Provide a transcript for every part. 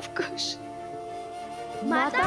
Love कुश। माता।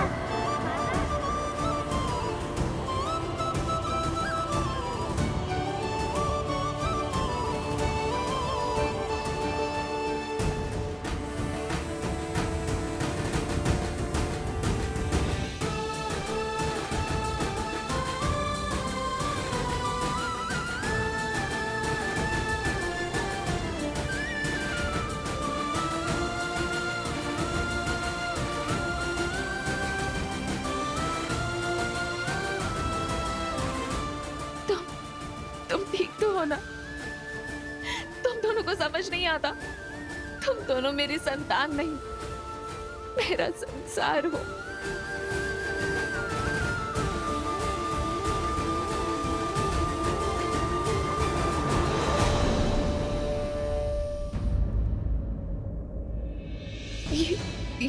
तुम ठीक तो हो ना? तुम दोनों को समझ नहीं आता? तुम दोनों मेरी संतान नहीं, मेरा संसार हो।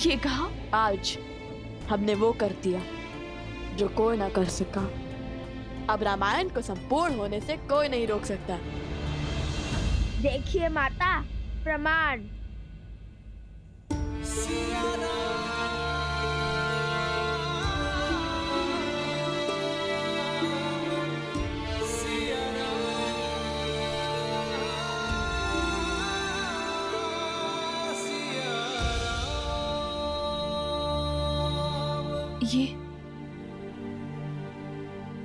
ये कहा? आज हमने वो कर दिया जो कोई ना कर सका। अब रामायण को संपूर्ण होने से कोई नहीं रोक सकता। देखिए माता, प्रमाण।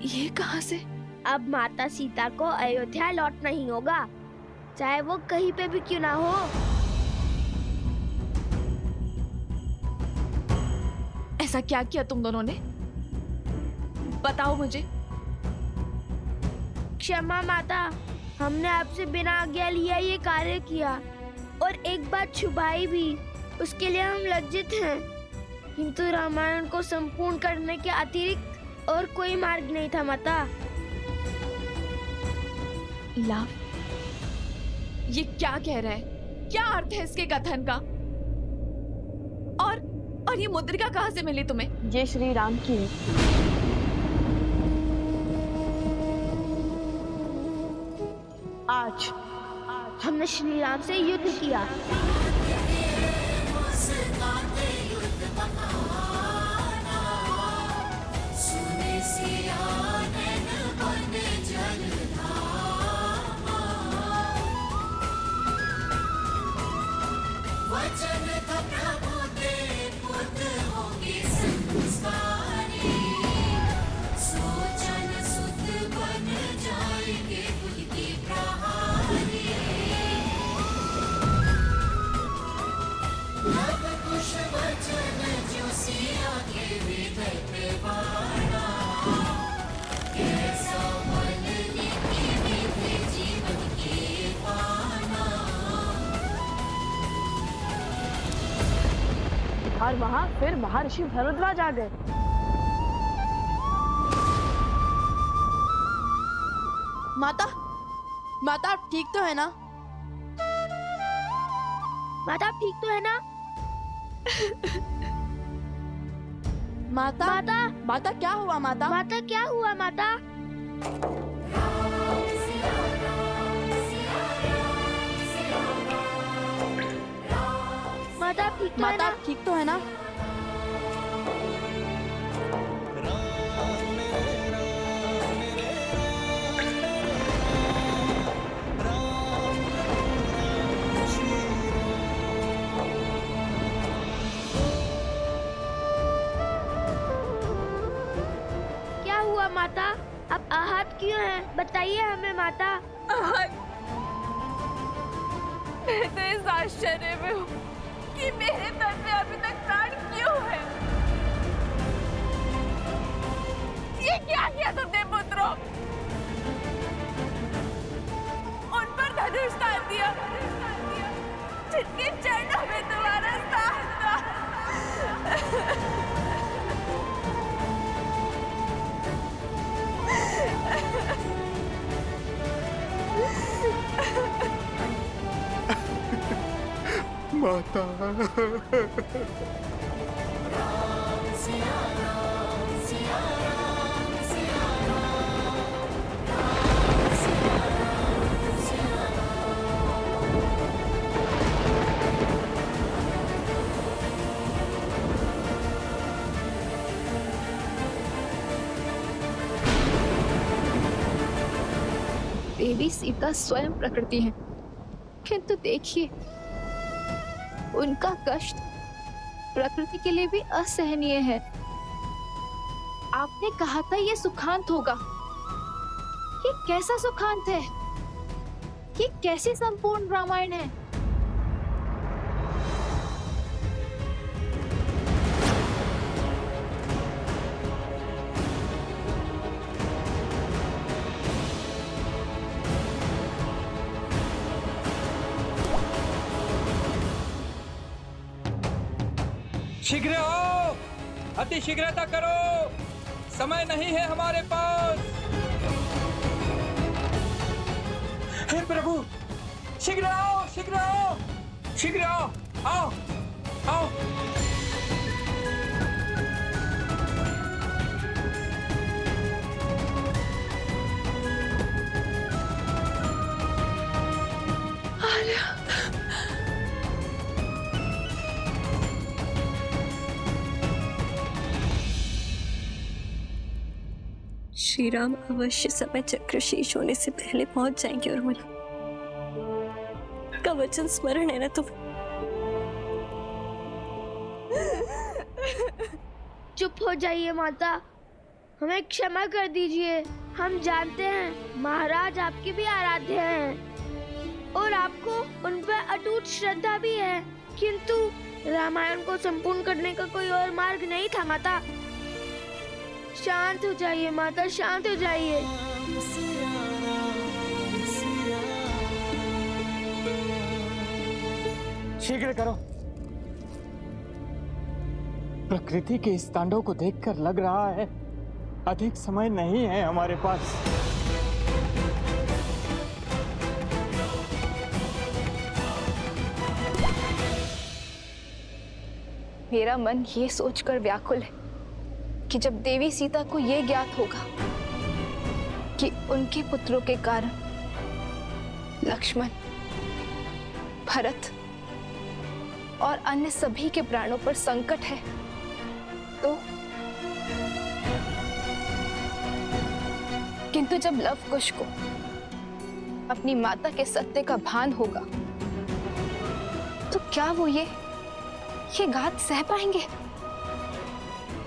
ये कहां से? अब माता सीता को अयोध्या लौटना ही होगा, चाहे वो कहीं पे भी क्यों ना हो। ऐसा क्या किया तुम दोनों ने? बताओ मुझे। क्षमा माता, हमने आपसे बिना आज्ञा लिया ये कार्य किया और एक बात छुपाई भी, उसके लिए हम लज्जित हैं। किंतु रामायण को संपूर्ण करने के अतिरिक्त और कोई मार्ग नहीं था माता। लव, ये क्या कह रहा है? क्या अर्थ है इसके कथन का? और ये मुद्रिका कहां से मिली तुम्हें? ये श्री राम की है। आज हमने श्री राम से युद्ध किया। और वहाँ फिर महर्षि भरद्वाज आ गए। माता, माता आप ठीक तो है ना? माता आप ठीक तो है ना? माता, माता, माता क्या हुआ माता? माता क्या हुआ माता? माता आप ठीक तो है माता ना? आप ठीक तो है ना? क्या हुआ माता? आप आहत क्यों हैं? बताइए हमें माता। मैं तो इस आश्चर्य में हूँ कि मेरे तन में अभी तक प्राण क्यों है। ये क्या किया तुमने पुत्रों? उन पर धनुष तान दिया, जिनके चरणों में तुम्हारा स्थान था। माता। देवी सीता स्वयं प्रकृति हैं, किंतु देखिए उनका कष्ट प्रकृति के लिए भी असहनीय है। आपने कहा था ये सुखांत होगा, ये कैसा सुखांत है? ये कैसी संपूर्ण रामायण है? शीघ्र आओ, अति शीघ्रता करो, समय नहीं है हमारे पास। हे प्रभु, शीघ्र आओ, शीघ्र आओ, शीघ्र आओ, आओ, आओ। श्री राम अवश्य समय चक्र शेष होने से पहले पहुंच जाएंगे। और मुझे का वचन स्मरण है ना तुम्हें? चुप हो जाइए माता, हमें क्षमा कर दीजिए। हम जानते हैं महाराज आपके भी आराध्य हैं और आपको उन पर अटूट श्रद्धा भी है, किंतु रामायण को संपूर्ण करने का कोई और मार्ग नहीं था माता। शांत हो जाइए माता, शांत हो जाइए। शीघ्र करो। प्रकृति के इस तांडव को देखकर लग रहा है अधिक समय नहीं है हमारे पास। मेरा मन ये सोचकर व्याकुल है कि जब देवी सीता को ये ज्ञात होगा कि उनके पुत्रों के कारण लक्ष्मण, भरत और अन्य सभी के प्राणों पर संकट है, तो किंतु जब लव कुश को अपनी माता के सत्य का भान होगा तो क्या वो ये घात सह पाएंगे?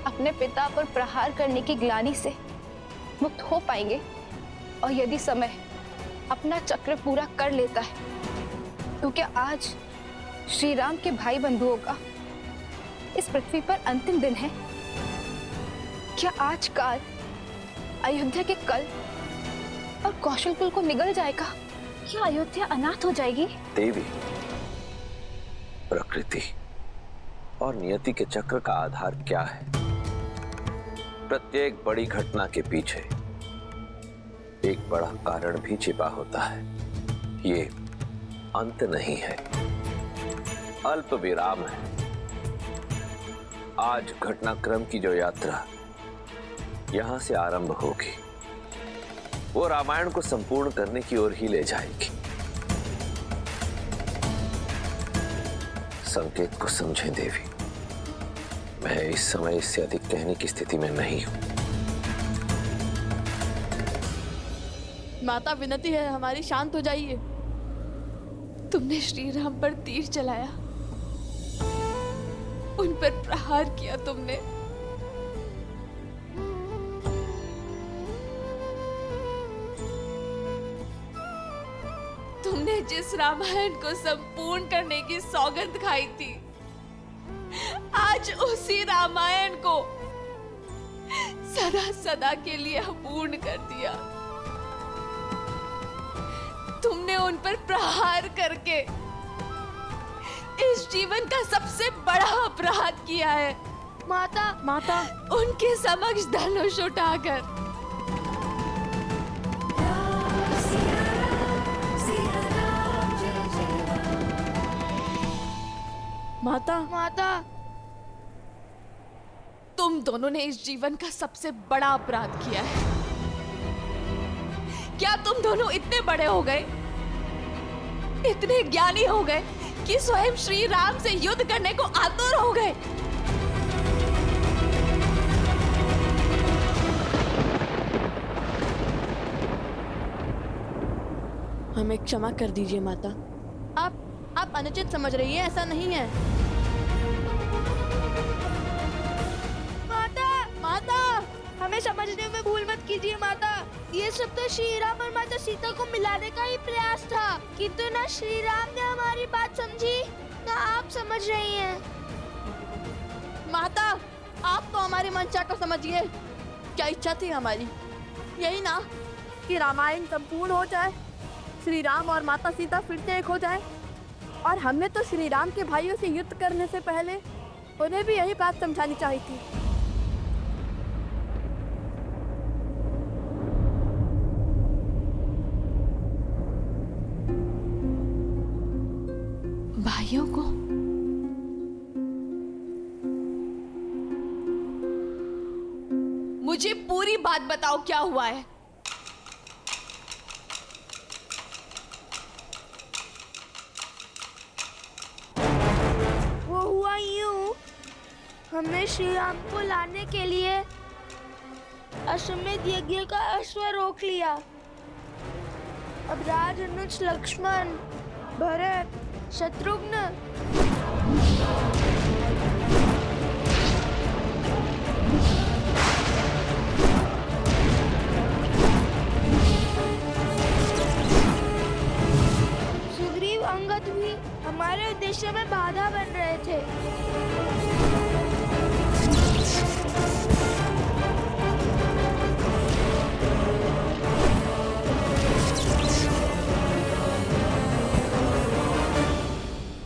अपने पिता पर प्रहार करने की ग्लानि से मुक्त हो पाएंगे? और यदि समय अपना चक्र पूरा कर लेता है तो क्या आज श्री राम के भाई बंधुओं का इस पृथ्वी पर अंतिम दिन है? क्या आज काल अयोध्या के कल और कौशलपुर को निगल जाएगा? क्या अयोध्या अनाथ हो जाएगी? देवी, प्रकृति और नियति के चक्र का आधार क्या है? प्रत्येक बड़ी घटना के पीछे एक बड़ा कारण भी छिपा होता है। ये अंत नहीं है, अल्प विराम है। आज घटनाक्रम की जो यात्रा यहां से आरंभ होगी वो रामायण को संपूर्ण करने की ओर ही ले जाएगी। संकेत को समझें देवी, मैं इस समय इससे अधिक कहने की स्थिति में नहीं हूं। माता विनती है हमारी, शांत हो जाइए। तुमने श्री राम पर तीर चलाया, उन पर प्रहार किया तुमने। तुमने जिस रामायण को संपूर्ण करने की सौगंध खाई थी, आज उसी रामायण को सदा सदा के लिए अपूर्ण कर दिया। तुमने उन पर प्रहार करके इस जीवन का सबसे बड़ा अपराध किया है। माता, उनके समक्ष धनुष उठाकर माता, तुम दोनों ने इस जीवन का सबसे बड़ा अपराध किया है। क्या तुम दोनों इतने बड़े हो गए, इतने ज्ञानी हो गए कि स्वयं श्री राम से युद्ध करने को आतुर हो गए? हमें क्षमा कर दीजिए माता। आप अनुचित समझ रही है, ऐसा नहीं है। माता, माता, हमें समझने में भूल मत कीजिए माता। ये सब तो श्री राम और माता सीता को मिलाने का ही प्रयास था, किंतु ना श्री राम ने हमारी बात समझी ना आप समझ रही हैं। माता, आप तो हमारी मंशा को समझिए। क्या इच्छा थी हमारी? यही ना कि रामायण संपूर्ण हो जाए, श्री राम और माता सीता फिर से एक हो जाए। और हमने तो श्री राम के भाइयों से युद्ध करने से पहले उन्हें भी यही बात समझानी चाहिए थी। भाइयों को? मुझे पूरी बात बताओ, क्या हुआ है? वो हुआ यूं, हमने श्री राम को लाने के लिए अश्वमेध यज्ञ का अश्व रोक लिया। अब राज अनुज लक्ष्मण, भरत, शत्रुघ्न सुग्रीव, अंगद भी हमारे उद्देश्य में बाधा बन रहे थे।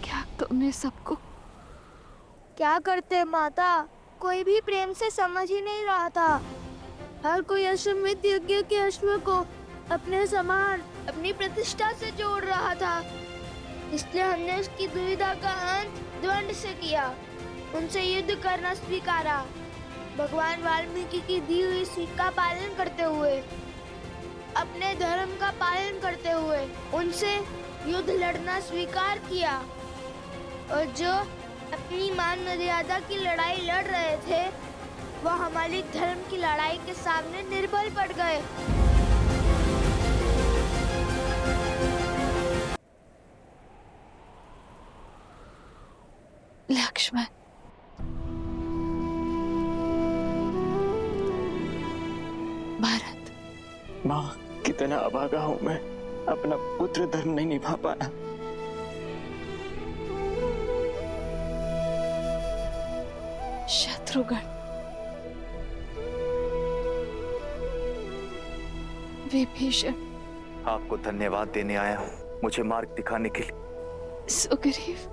क्या तुमने सबको? क्या करते माता, कोई भी प्रेम से समझ ही नहीं रहा था। हर कोई अश्वमेध यज्ञ के अश्व को अपने समान, अपनी प्रतिष्ठा से जोड़ रहा था। इसलिए हमने उसकी दुविधा का अंत द्वंद से किया, उनसे युद्ध करना स्वीकारा। भगवान वाल्मीकि की दी हुई सीख का पालन करते हुए, अपने धर्म का पालन करते हुए उनसे युद्ध लड़ना स्वीकार किया। और जो अपनी मान मर्यादा की लड़ाई लड़ रहे थे, वह हमारी धर्म की लड़ाई के सामने निर्बल पड़ गए। लक्ष्मण, भारत। माँ, कितना अभागा हूँ मैं, अपना पुत्र धर्म नहीं निभा पाया। शत्रुघ्न, विभीषण, आपको धन्यवाद देने आया हूँ, मुझे मार्ग दिखाने के लिए। सुग्रीव,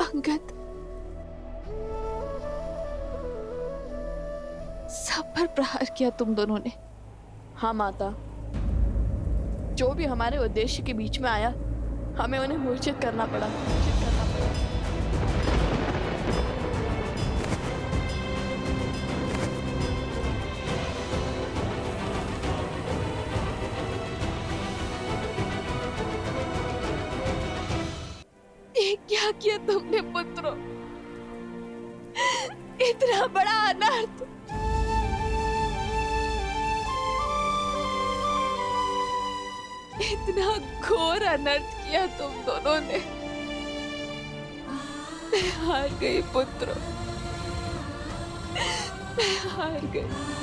अंगद, सब पर प्रहार किया तुम दोनों ने। हाँ माता, जो भी हमारे उद्देश्य के बीच में आया, हमें उन्हें मूर्छित करना पड़ा। ये क्या किया तुमने पुत्रों? इतना बड़ा अनर्थ! इतना घोर अनर्थ किया तुम दोनों ने। मैं हार गई पुत्रों, मैं हार गई।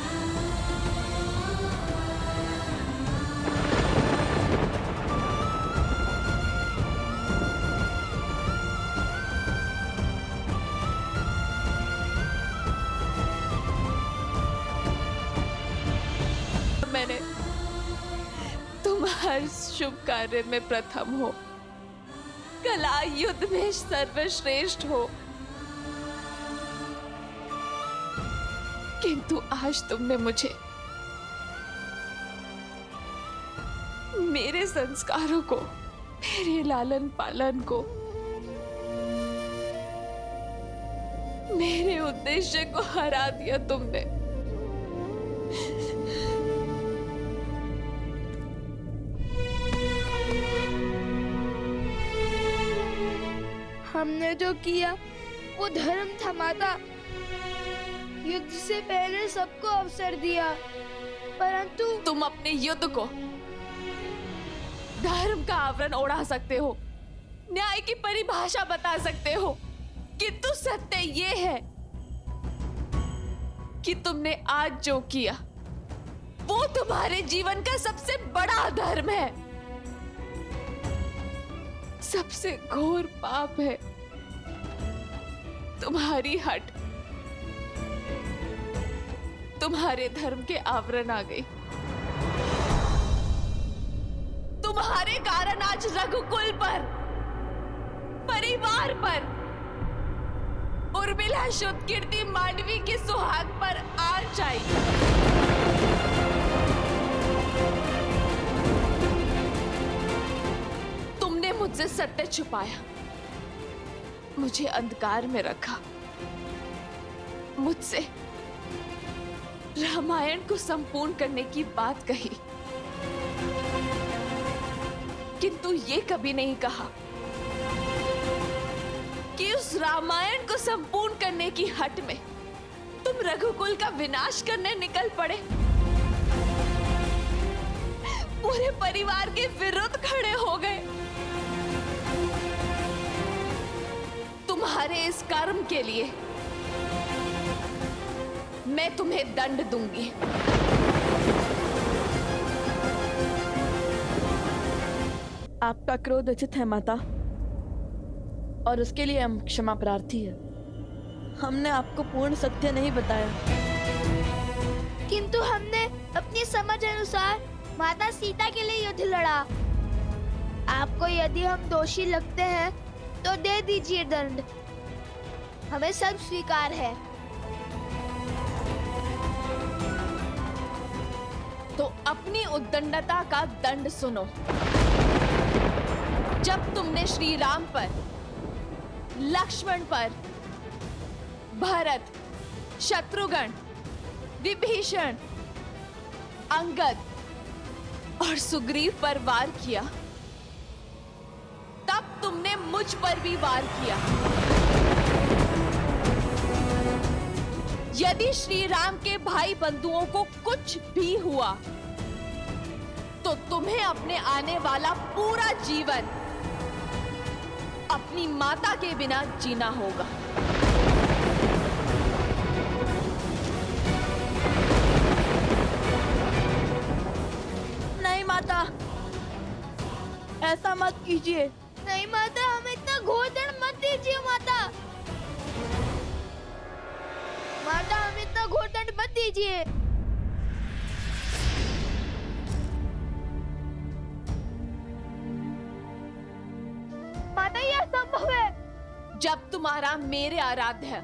मैंने तुम हर शुभ कार्य में प्रथम हो, कला युद्ध में सर्वश्रेष्ठ हो, किंतु आज तुमने मुझे मेरे संस्कारों को, मेरे लालन पालन को, मेरे उद्देश्य को हरा दिया तुमने। हमने जो किया वो धर्म था माता। युद्ध से पहले सबको अवसर दिया, परंतु तुम अपने युद्ध को धर्म का आवरण ओढ़ा सकते हो, न्याय की परिभाषा बता सकते हो, किंतु सत्य ये है कि तुमने आज जो किया वो तुम्हारे जीवन का सबसे बड़ा अधर्म है, सबसे घोर पाप है। तुम्हारी हट तुम्हारे धर्म के आवरण आ गई। तुम्हारे कारण आज रघुकुल पर, परिवार पर, उर्मिला शुद्ध कीर्ति मांडवी के सुहाग पर आंच आई। तुमने मुझसे सत्य छुपाया, मुझे अंधकार में रखा, मुझसे रामायण को संपूर्ण करने की बात कही, किंतु ये कभी नहीं कहा कि उस रामायण को संपूर्ण करने की हट में तुम रघुकुल का विनाश करने निकल पड़े, पूरे परिवार के विरुद्ध खड़े हो गए। तुम्हारे इस कर्म के लिए मैं तुम्हें दंड दूंगी। आपका क्रोध उचित है माता, और उसके लिए हम क्षमा प्रार्थी है। हमने आपको पूर्ण सत्य नहीं बताया, किंतु हमने अपनी समझ अनुसार माता सीता के लिए युद्ध लड़ा। आपको यदि हम दोषी लगते हैं तो दे दीजिए दंड, हमें सब स्वीकार है। तो अपनी उद्दंडता का दंड सुनो। जब तुमने श्री राम पर, लक्ष्मण पर, भरत, शत्रुघ्न, विभीषण, अंगद और सुग्रीव पर वार किया, तब तुमने मुझ पर भी वार किया। यदि श्री राम के भाई बंधुओं को कुछ भी हुआ तो तुम्हें अपने आने वाला पूरा जीवन अपनी माता के बिना जीना होगा। नहीं माता, ऐसा मत कीजिए। नहीं माता, हमें इतना घोर दंड मत दीजिए माता। माता, हमें इतना घोर दंड मत दीजिए। माता, यह असंभव है। जब तुम्हारा मेरे आराध्य,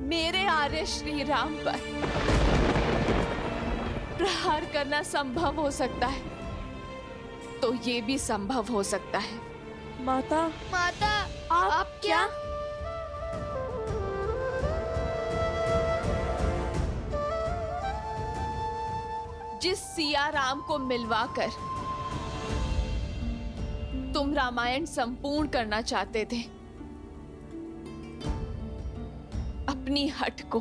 मेरे आर्य श्री राम पर प्रहार करना संभव हो सकता है, तो ये भी संभव हो सकता है। माता, माता, आप क्या? जिस सिया राम को मिलवाकर तुम रामायण संपूर्ण करना चाहते थे, अपनी हट को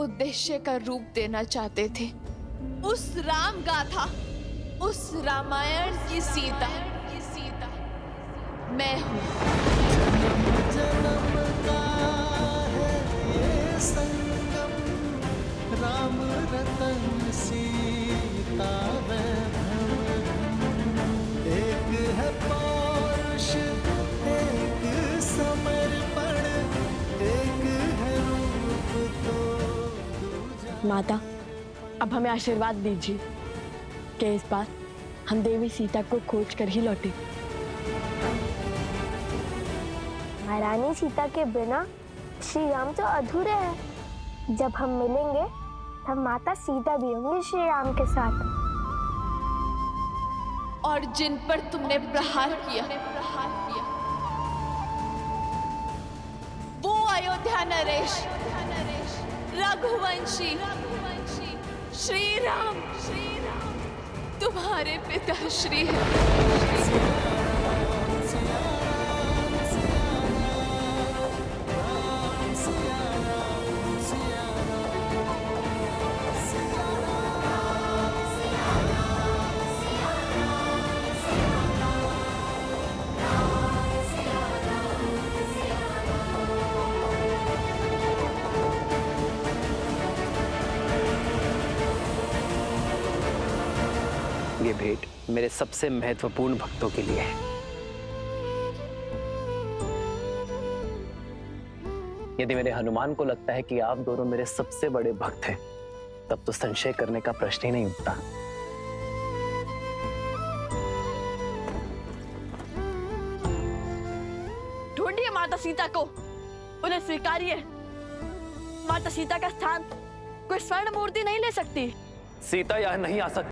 उद्देश्य का रूप देना चाहते थे, उस राम गाथा, उस रामायण की सीता मैं हूं। राम रतन सीता एक है पौरुष, एक समर्पण, एक है रूप तो। माता, अब हमें आशीर्वाद दीजिए कि इस बार हम देवी सीता को खोज कर ही लौटे। महारानी सीता के बिना श्री राम तो अधूरे हैं। जब हम मिलेंगे तब माता सीता भी होंगी श्री राम के साथ। और जिन पर तुमने प्रहार किया, वो अयोध्या नरेश, रघुवंशी श्री राम तुम्हारे पिता श्री है। भेंट मेरे सबसे महत्वपूर्ण भक्तों के लिए है। यदि मेरे हनुमान को लगता है कि आप दोनों मेरे सबसे बड़े भक्त हैं, तब तो संशय करने का प्रश्न ही नहीं उठता। ढूंढिए माता सीता को, उन्हें स्वीकारिए। माता सीता का स्थान कोई स्वर्ण मूर्ति नहीं ले सकती। सीता यहाँ नहीं आ सकती।